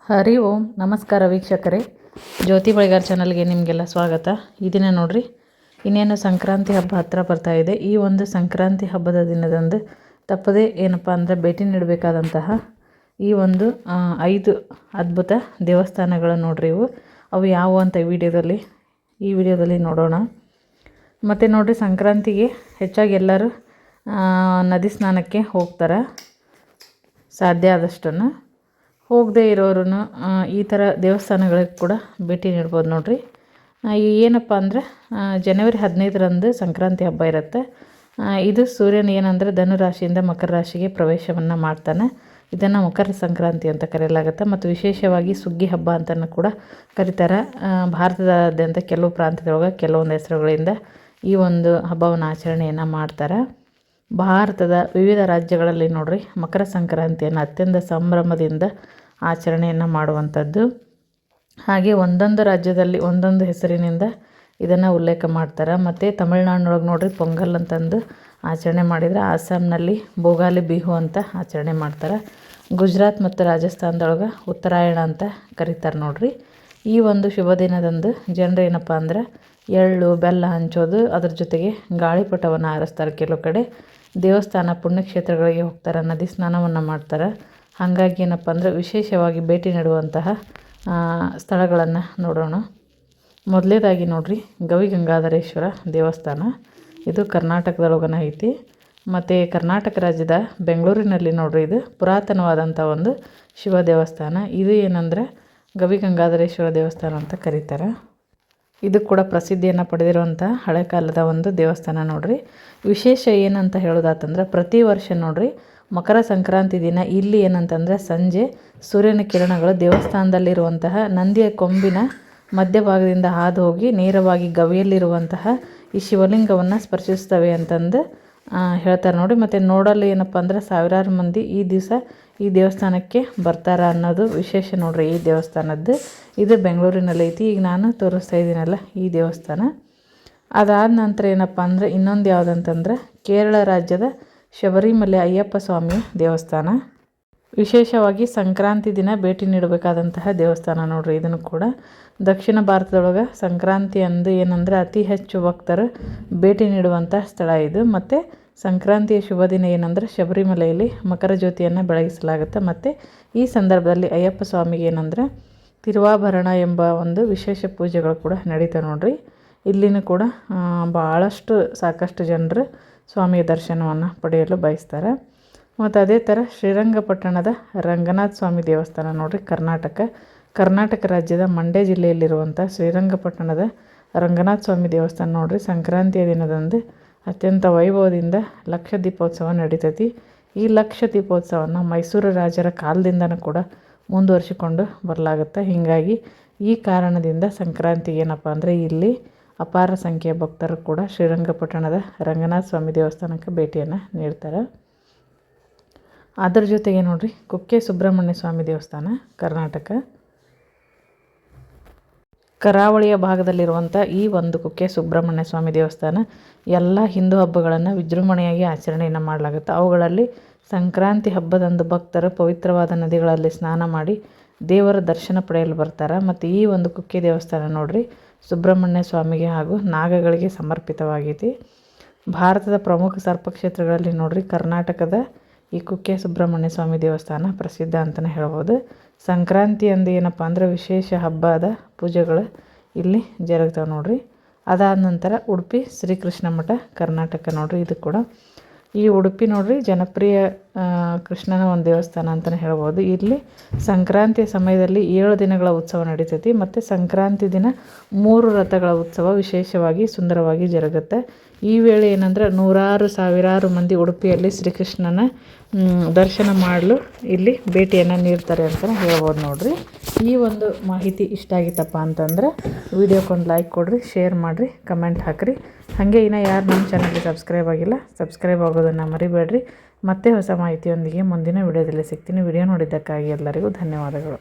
ಹರಿ ಓಂ ನಮಸ್ಕಾರ ವೀಕ್ಷಕರೇ, ಜ್ಯೋತಿ ಬಳಿಗಾರ್ ಚಾನಲ್ಗೆ ನಿಮಗೆಲ್ಲ ಸ್ವಾಗತ. ಈ ದಿನ ನೋಡ್ರಿ, ಇನ್ನೇನು ಸಂಕ್ರಾಂತಿ ಹಬ್ಬ ಹತ್ತಿರ ಬರ್ತಾ ಇದೆ. ಈ ಒಂದು ಸಂಕ್ರಾಂತಿ ಹಬ್ಬದ ದಿನದಂದು ತಪ್ಪದೇ ಏನಪ್ಪ ಅಂದರೆ ಭೇಟಿ ನೀಡಬೇಕಾದಂತಹ ಈ ಒಂದು 5 ಅದ್ಭುತ ದೇವಸ್ಥಾನಗಳು ನೋಡ್ರಿ. ಅವು ಯಾವುವು ಅಂತ ಈ ವಿಡಿಯೋದಲ್ಲಿ ನೋಡೋಣ. ಮತ್ತು ನೋಡ್ರಿ, ಸಂಕ್ರಾಂತಿಗೆ ಹೆಚ್ಚಾಗಿ ಎಲ್ಲರೂ ನದಿ ಸ್ನಾನಕ್ಕೆ ಹೋಗ್ತಾರೆ. ಸಾಧ್ಯ ಆದಷ್ಟನ್ನು ಹೋಗದೇ ಇರೋರು ಈ ಥರ ದೇವಸ್ಥಾನಗಳಿಗೆ ಕೂಡ ಭೇಟಿ ನೀಡ್ಬೋದು ನೋಡ್ರಿ. ಏನಪ್ಪ ಅಂದರೆ ಜನವರಿ 15ರಂದು ಸಂಕ್ರಾಂತಿ ಹಬ್ಬ ಇರುತ್ತೆ. ಇದು ಸೂರ್ಯನ ಏನಂದರೆ ಧನು ರಾಶಿಯಿಂದ ಮಕರ ರಾಶಿಗೆ ಪ್ರವೇಶವನ್ನು ಮಾಡ್ತಾನೆ. ಇದನ್ನು ಮಕರ ಸಂಕ್ರಾಂತಿ ಅಂತ ಕರೆಯಲಾಗುತ್ತೆ. ಮತ್ತು ವಿಶೇಷವಾಗಿ ಸುಗ್ಗಿ ಹಬ್ಬ ಅಂತಲೂ ಕೂಡ ಕರೀತಾರೆ. ಭಾರತದಾದ್ಯಂತ ಕೆಲವು ಪ್ರಾಂತ್ಯದೊಳಗೆ ಕೆಲವೊಂದು ಹೆಸರುಗಳಿಂದ ಈ ಒಂದು ಹಬ್ಬವನ್ನು ಆಚರಣೆಯನ್ನು ಮಾಡ್ತಾರೆ. ಭಾರತದ ವಿವಿಧ ರಾಜ್ಯಗಳಲ್ಲಿ ನೋಡ್ರಿ, ಮಕರ ಸಂಕ್ರಾಂತಿಯನ್ನು ಅತ್ಯಂತ ಸಂಭ್ರಮದಿಂದ ಆಚರಣೆಯನ್ನು ಮಾಡುವಂಥದ್ದು. ಹಾಗೆ ಒಂದೊಂದು ರಾಜ್ಯದಲ್ಲಿ ಒಂದೊಂದು ಹೆಸರಿನಿಂದ ಇದನ್ನು ಉಲ್ಲೇಖ ಮಾಡ್ತಾರೆ. ಮತ್ತು ತಮಿಳ್ನಾಡಿನೊಳಗೆ ನೋಡ್ರಿ ಪೊಂಗಲ್ ಅಂತಂದು ಆಚರಣೆ ಮಾಡಿದರೆ, ಆಸಾಮ್ನಲ್ಲಿ ಭೋಗಾಲಿ ಬಿಹು ಅಂತ ಆಚರಣೆ ಮಾಡ್ತಾರೆ. ಗುಜರಾತ್ ಮತ್ತು ರಾಜಸ್ಥಾನದೊಳಗೆ ಉತ್ತರಾಯಣ ಅಂತ ಕರೀತಾರೆ ನೋಡ್ರಿ. ಈ ಒಂದು ಶುಭ ದಿನದಂದು ಜನರು ಏನಪ್ಪ ಅಂದ್ರೆ ಎಳ್ಳು ಬೆಲ್ಲ ಹಂಚೋದು, ಅದ್ರ ಜೊತೆಗೆ ಗಾಳಿಪಟವನ್ನು ಹಾರಿಸ್ತಾರೆ. ಕೆಲವು ಕಡೆ ದೇವಸ್ಥಾನ ಪುಣ್ಯಕ್ಷೇತ್ರಗಳಿಗೆ ಹೋಗ್ತಾರೆ, ನದಿ ಸ್ನಾನವನ್ನು ಮಾಡ್ತಾರೆ. ಹಾಗಾಗಿ ಏನಪ್ಪ ಅಂದರೆ ವಿಶೇಷವಾಗಿ ಭೇಟಿ ನೀಡುವಂತಹ ಸ್ಥಳಗಳನ್ನು ನೋಡೋಣ. ಮೊದಲೇದಾಗಿ ನೋಡ್ರಿ, ಗವಿಗಂಗಾಧರೇಶ್ವರ ದೇವಸ್ಥಾನ. ಇದು ಕರ್ನಾಟಕದೊಳಗನ ಐತಿ. ಮತ್ತು ಕರ್ನಾಟಕ ರಾಜ್ಯದ ಬೆಂಗಳೂರಿನಲ್ಲಿ ನೋಡ್ರಿ, ಇದು ಪುರಾತನವಾದಂಥ ಒಂದು ಶಿವ ದೇವಸ್ಥಾನ. ಇದು ಏನಂದರೆ ಗವಿಗಂಗಾಧರೇಶ್ವರ ದೇವಸ್ಥಾನ ಅಂತ ಕರೀತಾರೆ. ಇದು ಕೂಡ ಪ್ರಸಿದ್ಧಿಯನ್ನು ಪಡೆದಿರುವಂಥ ಹಳೆ ಕಾಲದ ಒಂದು ದೇವಸ್ಥಾನ ನೋಡ್ರಿ. ವಿಶೇಷ ಏನಂತ ಹೇಳೋದಾತಂದ್ರೆ, ಪ್ರತಿ ವರ್ಷ ನೋಡ್ರಿ ಮಕರ ಸಂಕ್ರಾಂತಿ ದಿನ ಇಲ್ಲಿ ಏನಂತಂದರೆ ಸಂಜೆ ಸೂರ್ಯನ ಕಿರಣಗಳು ದೇವಸ್ಥಾನದಲ್ಲಿರುವಂತಹ ನಂದಿಯ ಕೊಂಬಿನ ಮಧ್ಯಭಾಗದಿಂದ ಹಾದು ಹೋಗಿ ನೇರವಾಗಿ ಗವಿಯಲ್ಲಿರುವಂತಹ ಈ ಶಿವಲಿಂಗವನ್ನು ಸ್ಪರ್ಶಿಸ್ತವೆ ಅಂತಂದು ಹೇಳ್ತಾರೆ ನೋಡಿ. ಮತ್ತು ನೋಡಲು ಏನಪ್ಪ ಅಂದರೆ ಸಾವಿರಾರು ಮಂದಿ ಈ ದಿವಸ ಈ ದೇವಸ್ಥಾನಕ್ಕೆ ಬರ್ತಾರೆ ಅನ್ನೋದು ವಿಶೇಷ ನೋಡ್ರಿ ಈ ದೇವಸ್ಥಾನದ್ದು. ಇದು ಬೆಂಗಳೂರಿನಲ್ಲಿ ಐತಿ. ಈಗ ನಾನು ತೋರಿಸ್ತಾ ಇದ್ದೀನಲ್ಲ ಈ ದೇವಸ್ಥಾನ. ಅದಾದ ನಂತರ ಏನಪ್ಪ ಅಂದರೆ ಇನ್ನೊಂದು ಯಾವುದಂತಂದ್ರೆ ಕೇರಳ ರಾಜ್ಯದ ಶಬರಿಮಲೆ ಅಯ್ಯಪ್ಪ ಸ್ವಾಮಿಯ ದೇವಸ್ಥಾನ. ವಿಶೇಷವಾಗಿ ಸಂಕ್ರಾಂತಿ ದಿನ ಭೇಟಿ ನೀಡಬೇಕಾದಂತಹ ದೇವಸ್ಥಾನ ನೋಡ್ರಿ. ಇದನ್ನು ಕೂಡ ದಕ್ಷಿಣ ಭಾರತದೊಳಗೆ ಸಂಕ್ರಾಂತಿ ಅಂದು ಏನಂದರೆ ಅತಿ ಹೆಚ್ಚು ಭಕ್ತರು ಭೇಟಿ ನೀಡುವಂಥ ಸ್ಥಳ ಇದು. ಮತ್ತು ಸಂಕ್ರಾಂತಿಯ ಶುಭ ದಿನ ಏನಂದರೆ ಶಬರಿಮಲೆಯಲ್ಲಿ ಮಕರ ಜ್ಯೋತಿಯನ್ನು ಬೆಳಗಿಸಲಾಗುತ್ತೆ. ಮತ್ತು ಈ ಸಂದರ್ಭದಲ್ಲಿ ಅಯ್ಯಪ್ಪ ಸ್ವಾಮಿಗೆ ಏನಂದರೆ ತಿರುವಾಭರಣ ಎಂಬ ಒಂದು ವಿಶೇಷ ಪೂಜೆಗಳು ಕೂಡ ನಡೀತವೆ ನೋಡ್ರಿ. ಇಲ್ಲಿನೂ ಕೂಡ ಸಾಕಷ್ಟು ಜನರು ಸ್ವಾಮಿಯ ದರ್ಶನವನ್ನು ಪಡೆಯಲು ಬಯಸ್ತಾರೆ. ಮತ್ತು ಅದೇ ಥರ ಶ್ರೀರಂಗಪಟ್ಟಣದ ರಂಗನಾಥ ಸ್ವಾಮಿ ದೇವಸ್ಥಾನ ನೋಡ್ರಿ. ಕರ್ನಾಟಕ ರಾಜ್ಯದ ಮಂಡ್ಯ ಜಿಲ್ಲೆಯಲ್ಲಿರುವಂಥ ಶ್ರೀರಂಗಪಟ್ಟಣದ ರಂಗನಾಥ ಸ್ವಾಮಿ ದೇವಸ್ಥಾನ ನೋಡ್ರಿ. ಸಂಕ್ರಾಂತಿಯ ದಿನದಂದು ಅತ್ಯಂತ ವೈಭವದಿಂದ ಲಕ್ಷ ದೀಪೋತ್ಸವ ನಡೀತೈತಿ. ಈ ಲಕ್ಷ ದೀಪೋತ್ಸವವನ್ನು ಮೈಸೂರು ರಾಜರ ಕಾಲದಿಂದನೂ ಕೂಡ ಮುಂದುವರಿಸಿಕೊಂಡು ಬರಲಾಗುತ್ತೆ. ಹೀಗಾಗಿ ಈ ಕಾರಣದಿಂದ ಸಂಕ್ರಾಂತಿಗೆ ಏನಪ್ಪ ಅಂದರೆ ಇಲ್ಲಿ ಅಪಾರ ಸಂಖ್ಯೆಯ ಭಕ್ತರು ಕೂಡ ಶ್ರೀರಂಗಪಟ್ಟಣದ ರಂಗನಾಥ ಸ್ವಾಮಿ ದೇವಸ್ಥಾನಕ್ಕೆ ಭೇಟಿಯನ್ನು ನೀಡ್ತಾರೆ. ಅದರ ಜೊತೆಗೆ ನೋಡ್ರಿ, ಕುಕ್ಕೆ ಸುಬ್ರಹ್ಮಣ್ಯ ಸ್ವಾಮಿ ದೇವಸ್ಥಾನ ಕರ್ನಾಟಕ ಕರಾವಳಿಯ ಭಾಗದಲ್ಲಿರುವಂಥ ಈ ಒಂದು ಕುಕ್ಕೆ ಸುಬ್ರಹ್ಮಣ್ಯ ಸ್ವಾಮಿ ದೇವಸ್ಥಾನ ಎಲ್ಲ ಹಿಂದೂ ಹಬ್ಬಗಳನ್ನು ವಿಜೃಂಭಣೆಯಾಗಿ ಆಚರಣೆಯನ್ನು ಮಾಡಲಾಗುತ್ತೆ. ಅವುಗಳಲ್ಲಿ ಸಂಕ್ರಾಂತಿ ಹಬ್ಬದಂದು ಭಕ್ತರು ಪವಿತ್ರವಾದ ನದಿಗಳಲ್ಲಿ ಸ್ನಾನ ಮಾಡಿ ದೇವರ ದರ್ಶನ ಪಡೆಯಲು ಬರ್ತಾರೆ. ಮತ್ತು ಈ ಒಂದು ಕುಕ್ಕೆ ದೇವಸ್ಥಾನ ನೋಡ್ರಿ ಸುಬ್ರಹ್ಮಣ್ಯ ಸ್ವಾಮಿಗೆ ಹಾಗೂ ನಾಗಗಳಿಗೆ ಸಮರ್ಪಿತವಾಗೈತಿ. ಭಾರತದ ಪ್ರಮುಖ ಸರ್ಪಕ್ಷೇತ್ರಗಳಲ್ಲಿ ನೋಡ್ರಿ ಕರ್ನಾಟಕದ ಈ ಕುಕ್ಕೆ ಸುಬ್ರಹ್ಮಣ್ಯ ಸ್ವಾಮಿ ದೇವಸ್ಥಾನ ಪ್ರಸಿದ್ಧ ಅಂತಲೇ ಹೇಳ್ಬೋದು. ಸಂಕ್ರಾಂತಿ ಅಂದು ಏನಪ್ಪ ಅಂದರೆ ವಿಶೇಷ ಹಬ್ಬದ ಪೂಜೆಗಳು ಇಲ್ಲಿ ಜರುಗ್ತಾವೆ ನೋಡ್ರಿ. ಅದಾದ ನಂತರ ಉಡುಪಿ ಶ್ರೀಕೃಷ್ಣ ಮಠ ಕರ್ನಾಟಕ ನೋಡ್ರಿ. ಇದು ಕೂಡ ಈ ಉಡುಪಿ ನೋಡ್ರಿ ಜನಪ್ರಿಯ ಕೃಷ್ಣನ ಒಂದು ದೇವಸ್ಥಾನ ಅಂತಲೇ ಹೇಳ್ಬೋದು. ಇಲ್ಲಿ ಸಂಕ್ರಾಂತಿಯ ಸಮಯದಲ್ಲಿ 7 ದಿನಗಳ ಉತ್ಸವ ನಡೀತೈತಿ. ಮತ್ತು ಸಂಕ್ರಾಂತಿ ದಿನ 3 ರಥಗಳ ಉತ್ಸವ ವಿಶೇಷವಾಗಿ ಸುಂದರವಾಗಿ ಜರುಗುತ್ತೆ. ಈ ವೇಳೆ ಏನಂದ್ರೆ ಸಾವಿರಾರು ಮಂದಿ ಉಡುಪಿಯಲ್ಲಿ ಶ್ರೀಕೃಷ್ಣನ ದರ್ಶನ ಮಾಡಲು ಇಲ್ಲಿ ಭೇಟಿಯನ್ನು ನೀಡ್ತಾರೆ ಅಂತಲೇ ಹೇಳ್ಬೋದು ನೋಡ್ರಿ. ಈ ಒಂದು ಮಾಹಿತಿ ಇಷ್ಟ ಆಗಿತ್ತಪ್ಪ ಅಂತಂದ್ರೆ ವಿಡಿಯೋಕ್ಕೊಂದು ಲೈಕ್ ಕೊಡಿರಿ, ಶೇರ್ ಮಾಡಿರಿ, ಕಮೆಂಟ್ ಹಾಕಿರಿ. ಹಾಗೆ ಇನ್ನೂ ಯಾರು ನಮ್ಮ ಚಾನಲ್ಗೆ ಸಬ್ಸ್ಕ್ರೈಬ್ ಆಗಿಲ್ಲ, ಸಬ್ಸ್ಕ್ರೈಬ್ ಆಗೋದನ್ನು ಮರಿಬೇಡ್ರಿ. ಮತ್ತೆ ಹೊಸ ಮಾಹಿತಿಯೊಂದಿಗೆ ಮುಂದಿನ ವಿಡಿಯೋದಲ್ಲಿ ಸಿಗ್ತೀನಿ. ವಿಡಿಯೋ ನೋಡಿದ್ದಕ್ಕಾಗಿ ಎಲ್ಲರಿಗೂ ಧನ್ಯವಾದಗಳು.